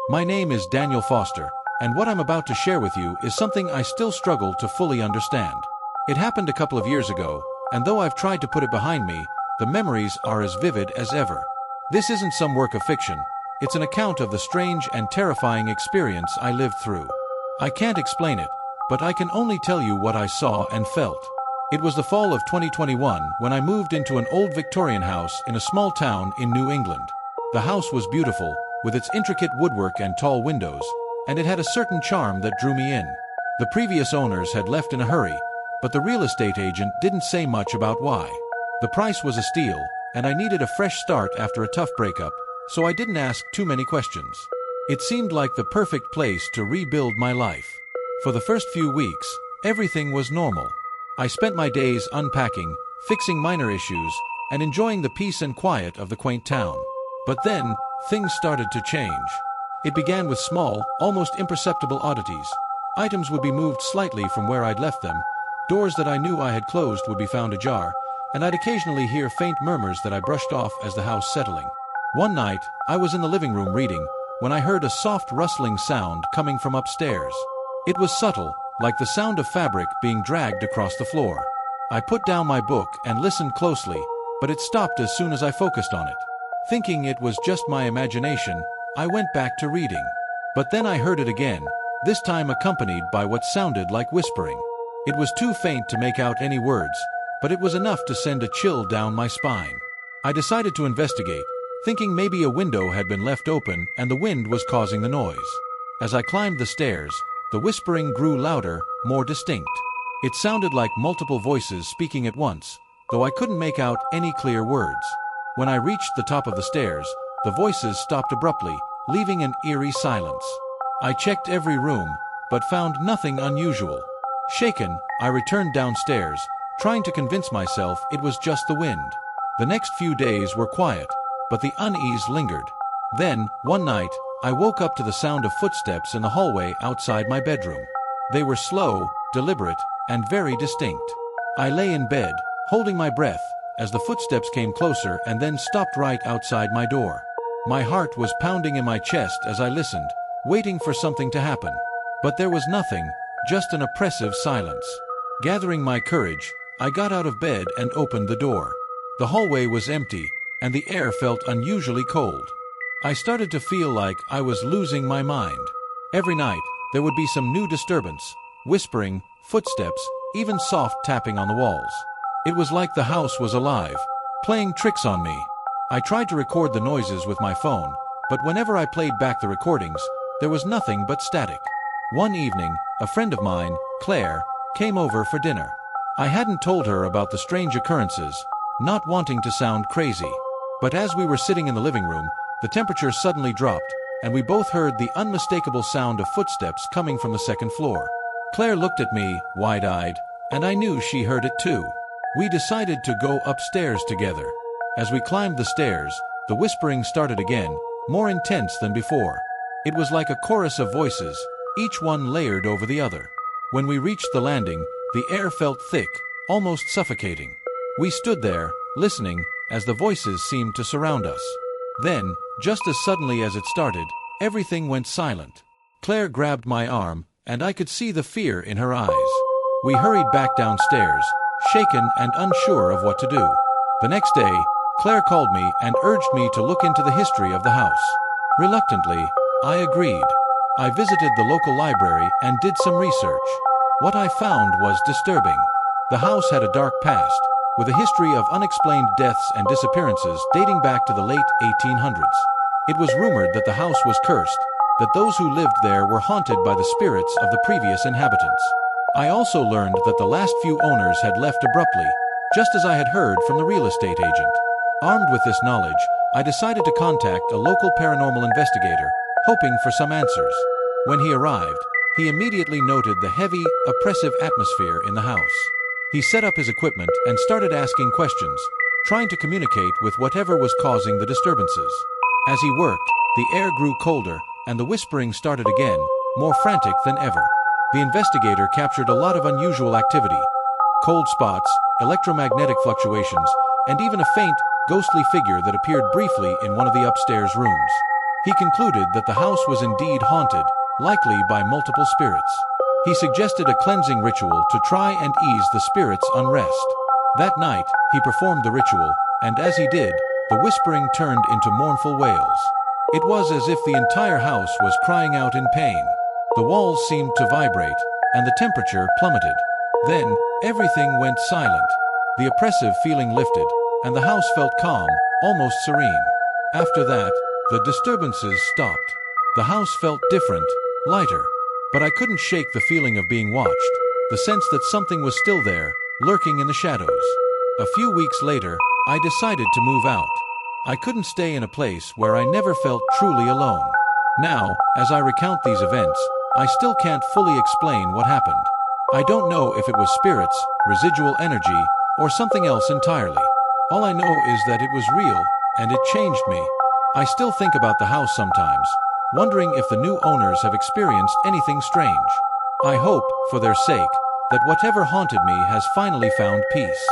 My name is Daniel Foster, and what I'm about to share with you is something I still struggle to fully understand. It happened a couple of years ago, and though I've tried to put it behind me, the memories are as vivid as ever. This isn't some work of fiction, it's an account of the strange and terrifying experience I lived through. I can't explain it, but I can only tell you what I saw and felt. It was the fall of 2021 when I moved into an old Victorian house in a small town in New England. The house was beautiful, with its intricate woodwork and tall windows, and it had a certain charm that drew me in. The previous owners had left in a hurry, but the real estate agent didn't say much about why. The price was a steal, and I needed a fresh start after a tough breakup, so I didn't ask too many questions. It seemed like the perfect place to rebuild my life. For the first few weeks, everything was normal. I spent my days unpacking, fixing minor issues, and enjoying the peace and quiet of the quaint town. But then, things started to change. It began with small, almost imperceptible oddities. Items would be moved slightly from where I'd left them, doors that I knew I had closed would be found ajar, and I'd occasionally hear faint murmurs that I brushed off as the house settling. One night, I was in the living room reading, when I heard a soft rustling sound coming from upstairs. It was subtle, like the sound of fabric being dragged across the floor. I put down my book and listened closely, but it stopped as soon as I focused on it. Thinking it was just my imagination, I went back to reading. But then I heard it again, this time accompanied by what sounded like whispering. It was too faint to make out any words, but it was enough to send a chill down my spine. I decided to investigate, thinking maybe a window had been left open and the wind was causing the noise. As I climbed the stairs, the whispering grew louder, more distinct. It sounded like multiple voices speaking at once, though I couldn't make out any clear words. When I reached the top of the stairs, the voices stopped abruptly, leaving an eerie silence. I checked every room, but found nothing unusual. Shaken, I returned downstairs, trying to convince myself it was just the wind. The next few days were quiet, but the unease lingered. Then, one night, I woke up to the sound of footsteps in the hallway outside my bedroom. They were slow, deliberate, and very distinct. I lay in bed, holding my breath, as the footsteps came closer and then stopped right outside my door. My heart was pounding in my chest as I listened, waiting for something to happen. But there was nothing, just an oppressive silence. Gathering my courage, I got out of bed and opened the door. The hallway was empty, and the air felt unusually cold. I started to feel like I was losing my mind. Every night, there would be some new disturbance, whispering, footsteps, even soft tapping on the walls. It was like the house was alive, playing tricks on me. I tried to record the noises with my phone, but whenever I played back the recordings, there was nothing but static. One evening, a friend of mine, Claire, came over for dinner. I hadn't told her about the strange occurrences, not wanting to sound crazy. But as we were sitting in the living room, the temperature suddenly dropped, and we both heard the unmistakable sound of footsteps coming from the second floor. Claire looked at me, wide-eyed, and I knew she heard it too. We decided to go upstairs together. As we climbed the stairs, the whispering started again, more intense than before. It was like a chorus of voices, each one layered over the other. When we reached the landing, the air felt thick, almost suffocating. We stood there, listening, as the voices seemed to surround us. Then, just as suddenly as it started, everything went silent. Claire grabbed my arm, and I could see the fear in her eyes. We hurried back downstairs, shaken and unsure of what to do. The next day, Claire called me and urged me to look into the history of the house. Reluctantly, I agreed. I visited the local library and did some research. What I found was disturbing. The house had a dark past, with a history of unexplained deaths and disappearances dating back to the late 1800s. It was rumored that the house was cursed, that those who lived there were haunted by the spirits of the previous inhabitants. I also learned that the last few owners had left abruptly, just as I had heard from the real estate agent. Armed with this knowledge, I decided to contact a local paranormal investigator, hoping for some answers. When he arrived, he immediately noted the heavy, oppressive atmosphere in the house. He set up his equipment and started asking questions, trying to communicate with whatever was causing the disturbances. As he worked, the air grew colder, and the whispering started again, more frantic than ever. The investigator captured a lot of unusual activity: cold spots, electromagnetic fluctuations, and even a faint, ghostly figure that appeared briefly in one of the upstairs rooms. He concluded that the house was indeed haunted, likely by multiple spirits. He suggested a cleansing ritual to try and ease the spirits' unrest. That night, he performed the ritual, and as he did, the whispering turned into mournful wails. It was as if the entire house was crying out in pain. The walls seemed to vibrate, and the temperature plummeted. Then, everything went silent. The oppressive feeling lifted, and the house felt calm, almost serene. After that, the disturbances stopped. The house felt different, lighter. But I couldn't shake the feeling of being watched, the sense that something was still there, lurking in the shadows. A few weeks later, I decided to move out. I couldn't stay in a place where I never felt truly alone. Now, as I recount these events, I still can't fully explain what happened. I don't know if it was spirits, residual energy, or something else entirely. All I know is that it was real, and it changed me. I still think about the house sometimes, wondering if the new owners have experienced anything strange. I hope, for their sake, that whatever haunted me has finally found peace.